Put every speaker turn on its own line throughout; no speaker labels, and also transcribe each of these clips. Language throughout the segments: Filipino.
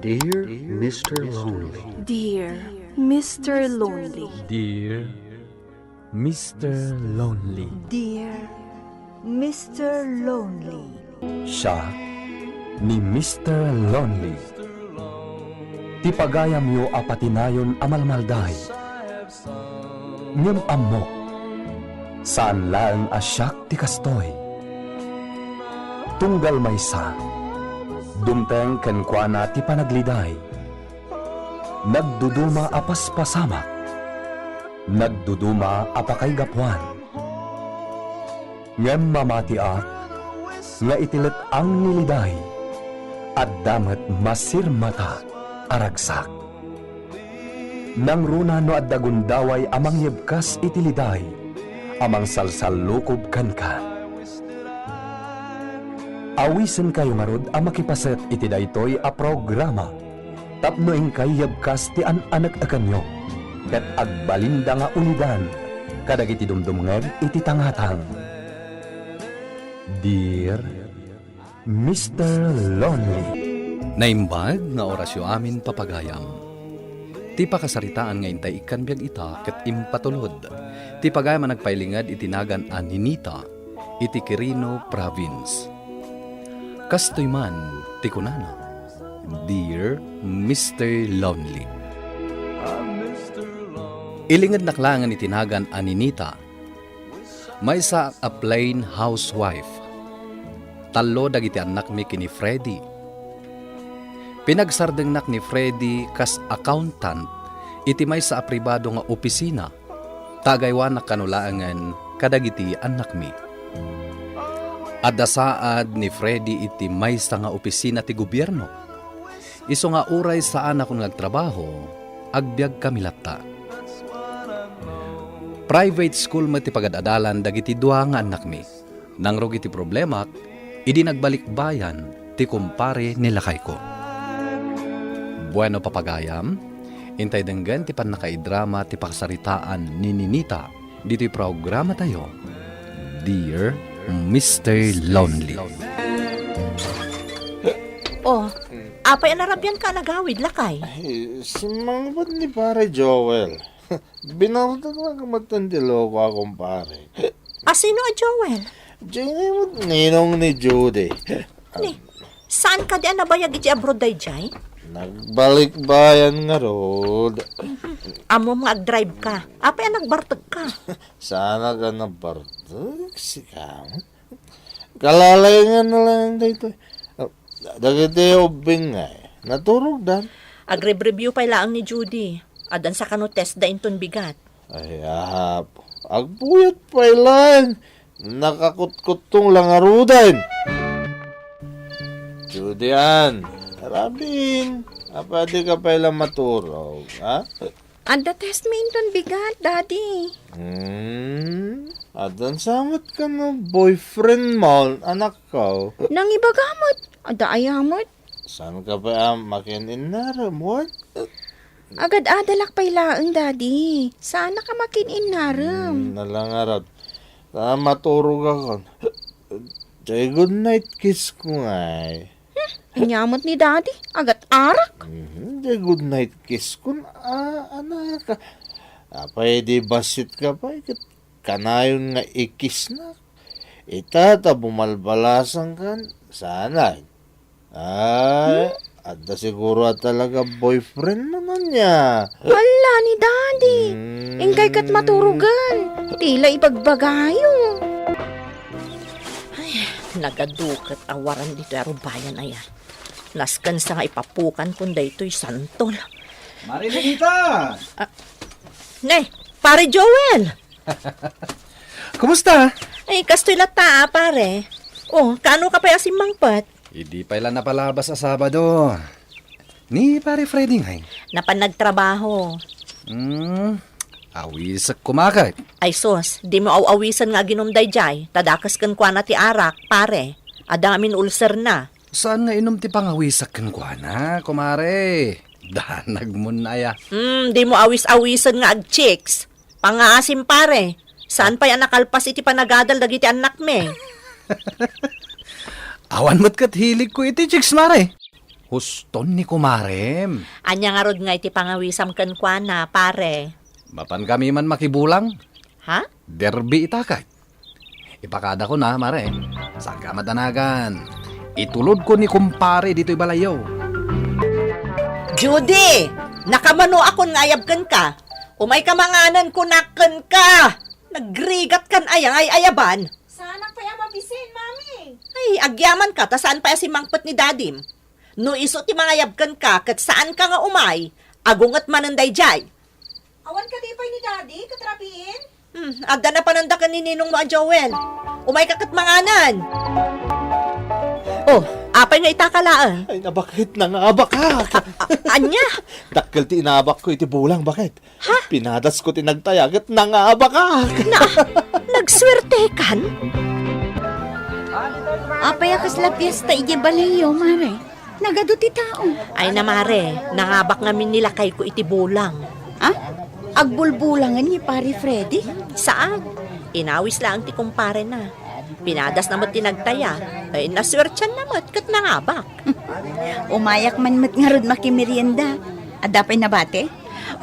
Dear Mr. Lonely.
Dear Mr. Lonely.
Dear Mr. Lonely.
Dear Mr. Lonely.
Siya ni Mr. Lonely. Ti pagayam yo apatinayon amalmalday. Ngem amok. Saan laeng asyak ti kastoy. Tunggal maysa. Dumteng kenkwana ti panagliday. Nagduduma apas pasamak. Nagduduma apakay gapwan. Ngem mamatiak nga itilet ang niliday. At damat masirmata aragsak. Nang runa no at dagundaway amang yebkas itiliday. Amang salsalukob kanka. Awisen kayo ngarod ang makipaset iti daytoy a programa. Tapno kay yebkas ti anak akanyo. Ket agbalinda nga ulidan. Kadag iti dumdumngeg iti tangatang. Dear Mr. Lonely.
Naimbag nga orasyo amin papagayam. Ti pakasaritaan nga intay ikan biyag ita ket impatulod. Ti pagayam nagpailingad itinagan a Ninita iti Quirino Province. Kastoy man ti kunana. Dear Mr. Lonely. Ilingad naklangan itinagan a Ninita. Maysa a plain housewife. Talo dagiti anak mi kini Freddy. Pinagsardengnak ni Freddy kas accountant iti maysa a pribado nga opisina. Tagaywan na kanulaangan kadagiti anak mi. Adasaad ni Freddy iti maysa nga opisina ti gobyerno. Iso nga uray saan akong nagtrabaho, agbyag kami latta. Private school mo ti pagadadalan dagiti dua nga anak mi. Nang rog iti problemak, idi nagbalik bayan ti kumpare nilakay ko. Bueno papagayam, intay denggan ti panakaidrama ti pakasaritaan ni Ninita dito'y programa tayo. Dear Mr. Lonely.
Oh, apay anarabyan ka nagawid, lakay.
Ay, sumangbad ni pare Joel. Binardag lang matandilo ko akong pare.
Sino a Joel?
Diyan mo ninong ni Judy.
Ni, saan ka di nabayag iti abroad day jay?
Nagbalik bayan nga rod.
Amo mga ag-drive ka. Apay nagbartag ka.
Sana ka na bartag sikam. Kalalay nga na lang dito. Dagiti ubing nga eh. Naturog dan.
Agrib-review pa ilaang ni Judy. Adan sa kano test da inton bigat.
Ay ahap. Agpuyat pa ilan. Nakakutkutong lang arudan. Judy Ann. Rabin, pwede ka pa ilang maturog, ha?
Anda test me inton bigat, daddy.
Adan samot ka na boyfriend mo, anak ko.
Nang ibagamot. Ada ayamot.
Saan ka pa makinin na, Ramon?
Agad adalak pa ilaang, daddy. Sana ka makinin naram.
Nalangarad. Maturog ako. Jay, good night kiss ko nga eh.
Inyamot ni daddy. Agad arak.
Jay, good night kiss ko anak. Pwede basit ka pa. Kanayon nga ikis na. Itata bumalbalasan ka. Sana. Ay, ada siguro talaga boyfriend naman niya.
Hala ni daddy. Ingkay kat maturugan. Tila ibagbagayo. Ay, nagadukat awaran dito aro bayan aya. Naskan sa nga ipapukan kung daytoy santol.
Marinita!
Ne, pare Joel.
Kumusta?
Ay, kastoy lata pare. Oh, kano ka pa asimangpat?
Hindi pa ilan napalabas sa Sabado. Ni pare Freddy ngay.
Napanagtrabaho.
Awisak kumakit.
Ay sos, di mo awawisan nga ginomday jay. Tadakas kan kwa na ti arak, pare. Adamin ulcer na.
Saan nga inom ti pangawisak kan kwa na, kumare? Danag mo na ya.
Di mo awis-awisan nga ag-chicks. Pangaasim pare. Saan pa yan nakalpas iti panagadal dagiti anak me?
Awan mo't kat hilig ko iti chicks, mare. Huston ni kumarem.
Anya nga rod nga iti pangawisam kan kwa na, pare.
Mapan kami man makibulang.
Ha?
Derby itakay. Ipakada ko na, mare. Saan ka madanagan? Itulod ko ni kumpare dito'y balayaw.
Judy! Nakamano akon ngayabkan ka. Umay kamanganan ko nakan ka. Nagrigat kan ayang ay ayaban.
Sana pa yung mabisin, mami.
Ay, agyaman ka, ta saan pa si mangpet ni dadim? No iso ti mga yabkan ka, kat saan ka nga umay, agungat mananday jay.
Awan ka di pa ni daddy, katrapiin?
Agda na pananda ka ni Ninong mo, Joel. Umay ka kat manganan. Oh, apay nga itakalaan.
Ay, nabakit na nga baka.
Anya?
Dakkel ti inabak ko iti bulang, bakit? Ha? Pinadas ko tinagtayag at nangabak ka.
Nagswerte kan?
Apay akas la piyesta ije balayo, mare. Nagado ti tao.
Ay namare, nangabak ngamin nila kay ko iti bulang.
Ha? Agbulbulangan ni pare Freddy?
Saan? Inawis lang ti kumpare na. Pinadas naman tinagtaya. Ay naswertyan naman kat nangabak.
Umayak man mat nga rod makimerienda. Adapay na bate?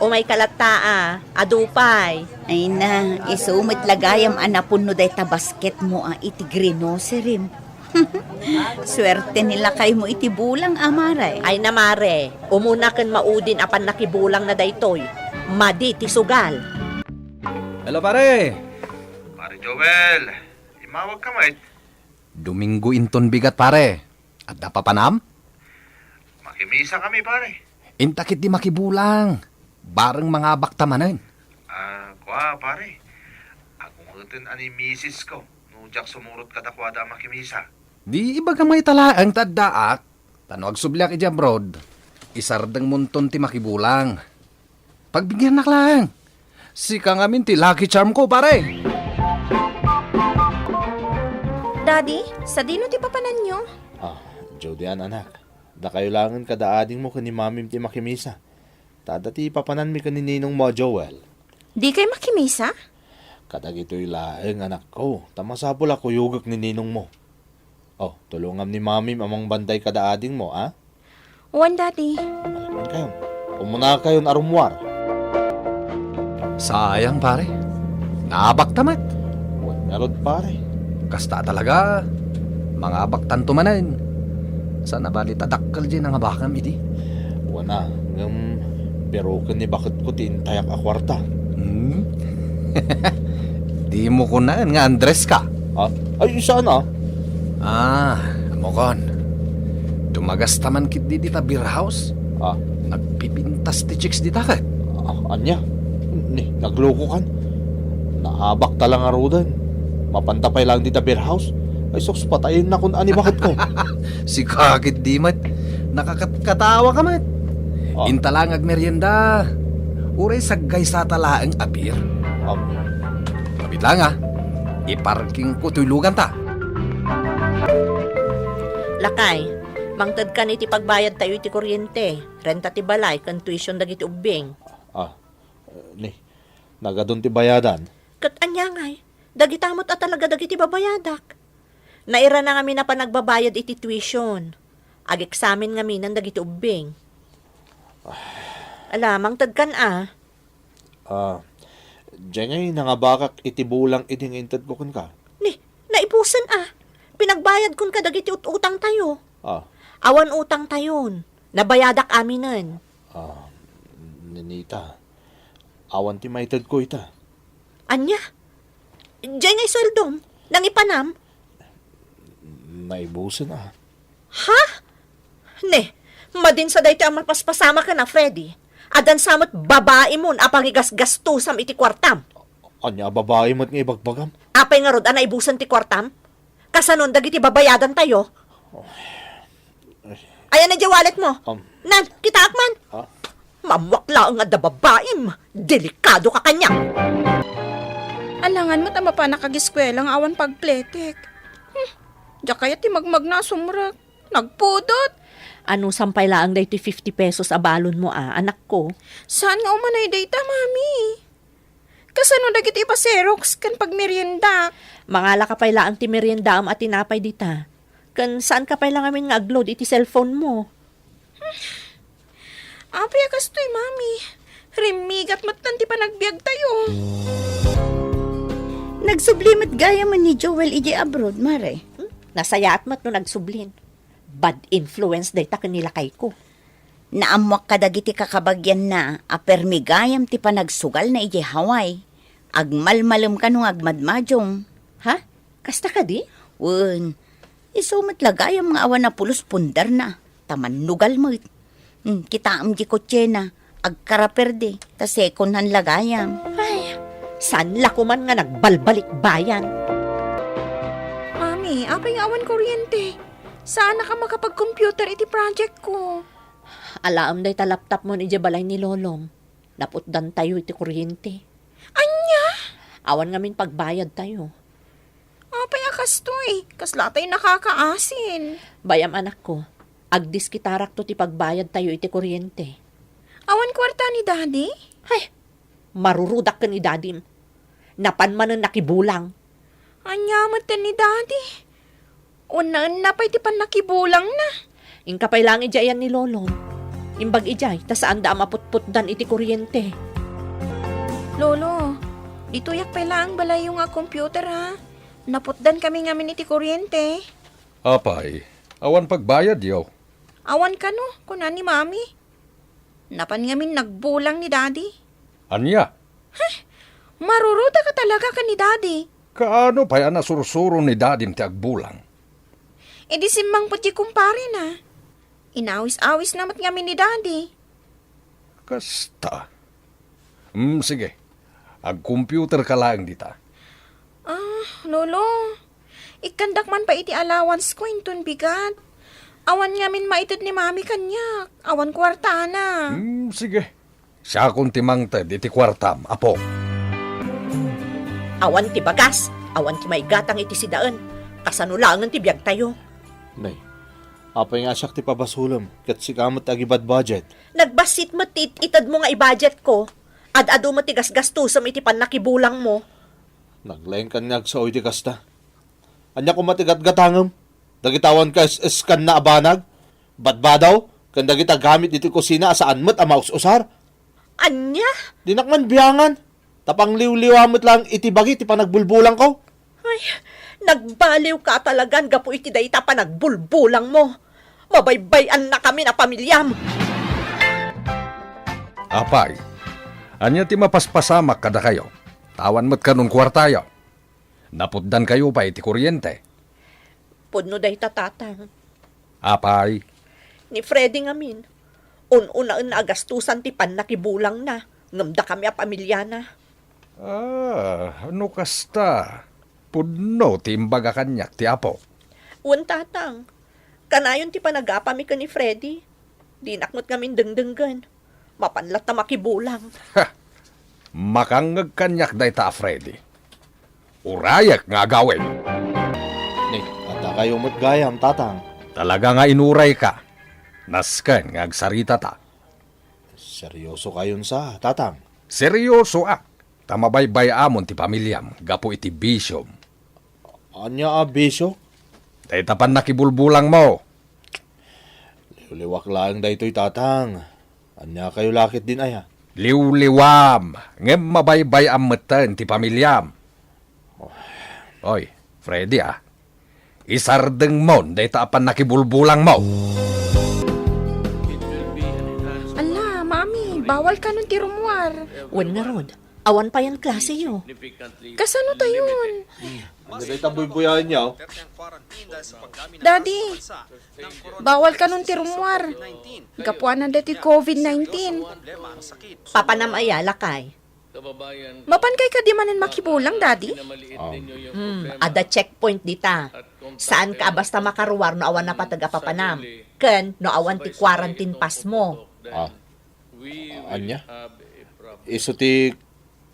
O may kalataa, adupay.
Ay na, isumit lagayam anapun no day tabasket mo iti grinoserim. Swerte nila kayo mo iti bulang, amaray.
Ay namare, umuna kan maudin apan nakibulang na daytoy. Madi ti sugal.
Hello, pare.
Pare Joel, imawag ka mate.
Domingo inton bigat, pare. At dapapanam?
Makimisa kami pare.
Intakit di makibulang. Bareng mga baktamanan.
Kwa pare. Akong utin ani misis ko. Nujak sumurot katakwada makimisa.
Di iba ka may talaang taddaak. Tanuag sublyak ija brod. Isardang munton ti makibulang. Pagbigyan nak lang. Sika ngamin ti lucky charm ko, pare.
Daddy, sa dino ti papanan nyo?
Jodian anak. Da kayo langan kadaading mo kani mamim ti makimisa. Tadati papanan mi kani Ninong mo, Joel.
Di kay makimisa?
Kadagito'y laeng anak ko. Tamasapol ako yugak ni Ninong mo. Oh, tulungam ni mamim amang banday kadaading mo, ha?
Uwan, Daddy.
Malaman kayo. Umuna kayo na arumwar.
Sayang, pare. Naabak tamat.
Huwag merod pare.
Kasta talaga. Mga baktan tumanan. Sana bali tadakkal din ang abakam iti.
Wana, pero ni bakit ko tintayak akwarta.
Di mo kunaan nga Andres ka.
Ay, sana.
Mokon. Tumagas taman kit di ta beer house. Nagpipintas ti chicks di takat.
Anya? Nagloko kan? Naabak talang arudan. Mapantapay lang dita beer house. Ay, sos patayin na kun ani bakit ko.
Si kakit di mat. Nakakatawa ka mat. Intalang ag merienda. Uray saggay sa talaang abir. Kapit lang iparking ko tuylugan ta.
Lakay, mangtad ka ni ti pagbayad tayo iti kuryente. Renta ti balay, kan tuition dagiti ubing.
Nagadun ti bayadan.
Kat anyangay, dagitamot at talaga dagiti babayadak. Naira na kami na pa nagbabayad iti tuition. Ag-examin kami ng dagiti ubing. Alamang tadkan
Diyan ngay nangabakak iti bulang iting intad ko kun ka.
Naipusan Pinagbayad kun ka dagiti utang tayo. Awan utang tayon. Nabayadak aminan.
Ninita, awan ti maitad ko ita.
Anya? Diyan ngay sweldom. Nang ipanam?
Naibusan
Ha? Madin sa dayto ang mapaspasama ka na, Freddy. Adan samot babae mon apagigas-gastusam iti kwartam.
Anya babae mo't nga ibagbagam?
Apay nga rod, ibusan ti kwartam? Kasanon, dagiti babayadan tayo? Ayan na di wallet mo. Nan, kita akman. Mamwakla nga da babaim. Delikado ka kanya.
Alangan mo tama pa nakagiskwela ang awan pagpletek. Diya kaya ti magmag na sumrak. Nagpudot.
Ano sampay laang dahi 50 pesos abalon mo anak ko?
Saan nga umanay data, mami? Kasano dagiti ipaserox kan pagmerienda?
Mangala ka pay laang ti merienda at tinapay dita. Kan saan ka pay lang amin nga agload iti cellphone mo? Apay kastoy, mami. Rimigat matan ti panagbiag tayo.
Nagsublimat gaya man ni Joel iji abroad, Mare.
Nasayaat mat no nagsublin. Bad influence day ta kanila kay ko.
Naamwak kadagiti kakabagyan na apermigayam ti panagsugal na iji Hawaii. Agmalmalem ka nung agmadmadyong.
Ha? Kasta ka di?
Wen, isumat lagayam nga awan na pulos pundar na. Taman nugal mo. Kita am di kotse na. Agkaraperde. Ta secondhan lagayam.
Ay, saan la ko man nga nagbalbalik bayan? Mami, apay awan kuryente. Saan na ka makapag-computer iti project ko? Alaam day ta laptop mo ni balay ni Lolom. Naputdan tayo iti kuryente. Anya? Awan ngamin pagbayad tayo. Apay akastoy. Kasla tayo nakakaasin. Bayam anak ko. Agdis kitarak to ti pagbayad tayo iti kuryente. Awan kwarta ni Daddy? Ay, marurudak ka ni Daddy. Napanmanan nakibulang. Anyamat ni Daddy. Unaan na pa iti pan nakibulang na. Ingkapay lang ijayan ni Lolom. Imbag ijay, ta saan da maputputdan iti kuryente. Lolo, dituyak pa lang balay yung computer ha. Naputdan kami ngamin iti kuryente.
Apay, awan pagbayad yaw.
Awan ka no, kuna ni Mami. Napan ngamin nagbulang ni Daddy.
Anya?
Maruruda ka talaga ka ni Daddy.
Kaano pa yan nasursuro ni dadim ti agbulang?
E di simbang pati kumpare na. Inawis-awis namat ngamin ni Daddy.
Kasta. Sige. Ag-computer ka lang dita.
Lolo. Ikandak man pa iti allowance ko intun bigat. Awan ngamin maitid ni Mami kanyak. Awan kwarta na.
Sige. Siya kung timangted iti kwartam, apo.
Awan ti bagas. Awan ti maigatang iti sidaan. Kasanulangan ti biyag tayo.
Nay, apay nga siyak ti pabasulam, kat sikamot agibad budget.
Nagbasit mo itad mo nga i-budget ko. Ad-ado mo ti gasgastusam iti panakibulang mo.
Naglaing kanyag sa oy di kasta. Anya ko matigat-gatangam. Dagitawan ka iskan na abanag. Badbadaw, kan dagita gamit dito kusina asaan mo't amaus-usar.
Anya?
Dinakman biyangan. Tapang liw-liwamot lang itibagi ti panagbulbulang ko.
Ay, nagbaliw ka talagan gapo iti dayta pa nagbulbulang mo. Mabaybayan na kami na pamilyam.
Apay, anya ti mapaspasamak kada kayo. Tawan mo't kanun kwartayo. Naputdan kayo pa iti kuryente.
Pudno dayta tatang.
Apay,
Ni Freddy ngamin. Un-unaan na agastusan ti pan nakibulang na. Ngamda kami a pamilya na.
ano kasta? Pudno ti imbaga kanyak ti apo.
Uwan tatang. Kanayon ti panagapami ka ni Freddy. Dinakmot ngamin dengdenggan. Mapanlat na makibulang.
Makangag kanyak day ta, Freddy. Urayak nga gawin.
Ni, ata kayo mo't gayam, tatang.
Talaga nga inuray ka. Nasken nga agsarita ta.
Seryoso kayon sa, tatang.
Seryoso Tamabaybay amon ti pamilyam. Gapo iti bisyom.
Anya abisyo?
Day tapan nakibulbulang mo.
Liwak lang daytoy tatang. Anya kayo lakit din aya.
Liwliwam. Ngem mabaybay ametan ti pamilyam. Oy, Freddy Isardeng mon, day taapan nakibulbulang mo.
Ala, Mami, bawal ka nun ti rumwar. Wen nga rod, awan pa yan klase yo. Kasano tayon?
Hindi taboy buyahin niya.
Daddy, bawal ka nun ti rumwar. Gapuan na dati COVID-19. Papanam ayala kay. Mapan kay ka di manen makibulang, Daddy? Ada checkpoint dita. Saan ka basta makaruwar no awan na pataga papanam? Ken no awan ti quarantine pass mo.
Anya? Iso ti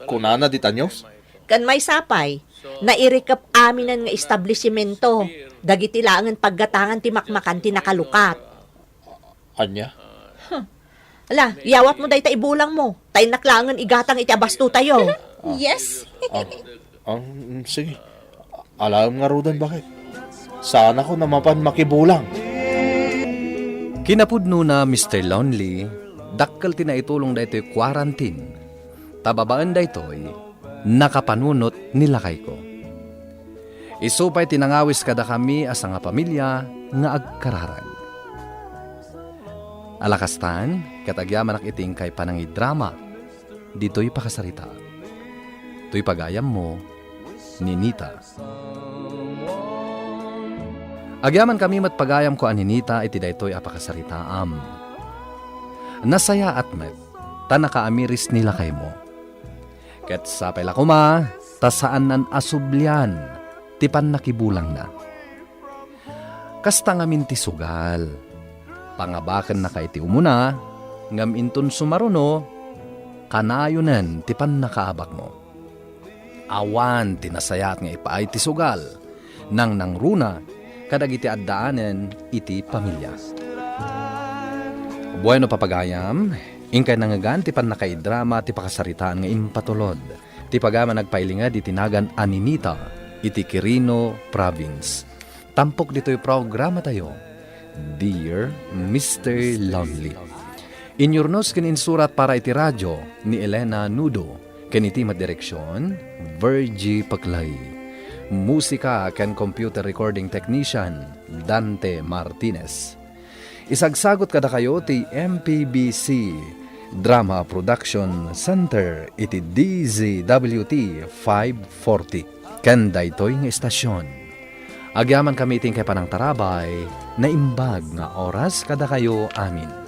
kunana di tanyos?
Ken may sapay. Nairikap aminan nga establishmento. Dagiti langan paggatangan ti makmakan ti nakalukat.
Anya?
Ala, yawat mo day ta ibulang mo. Tay naklangan igatang iti abasto tayo. Yes.
Sige. Alam nga rudan bakit? Sana ko namapan makibulang.
Kinapudno na Mr. Lonely, dakkel tinaitulong da ito'y quarantine. Tababaan da ito'y nakapanunot nilakay ko. Isupay tinangawis kada kami asa nga pamilya nga agkararag. Alakastan, katagyaman ak iting kay panangidrama, dito'y pakasarita. To'y pagayam mo, ni Nita. Agyaman kami matpagayam ko an Nita, iti daytoy apakasaritaam. Nasaya at met, tanakaamiris nila kay mo. Ket sapay la kuma, tasaan nan asublyan, tipan nakibulang na. Kasta ngamin ti sugal, pangabaken na kay ti umuna, ngam inton sumaruno, kanayonen tipan nakaabak mo. Awan tinasayat nga ipaay ti sugal, nang nangruna, kadag iti addaanen iti pamilya. Bueno papagayam, ingkay nangagan ti pan nakaidrama ti pakasaritaan nga impatulod. Ti pagama nagpailinga di tinagan Aninita, iti Quirino Province. Tampok dito'y programa tayo, Dear Mr. Lonely. Inyornos kin insurat para iti radyo ni Elena Nudo, ken iti madireksyon, Virgie Paclay. Musika ken computer recording technician, Dante Martinez. Isagsagot kada kayo ti MPBC Drama Production Center iti DZWT 540. Ken daytoy nga estasyon. Agyaman kami iting kay panang tarabay na imbag nga oras kada kayo amin.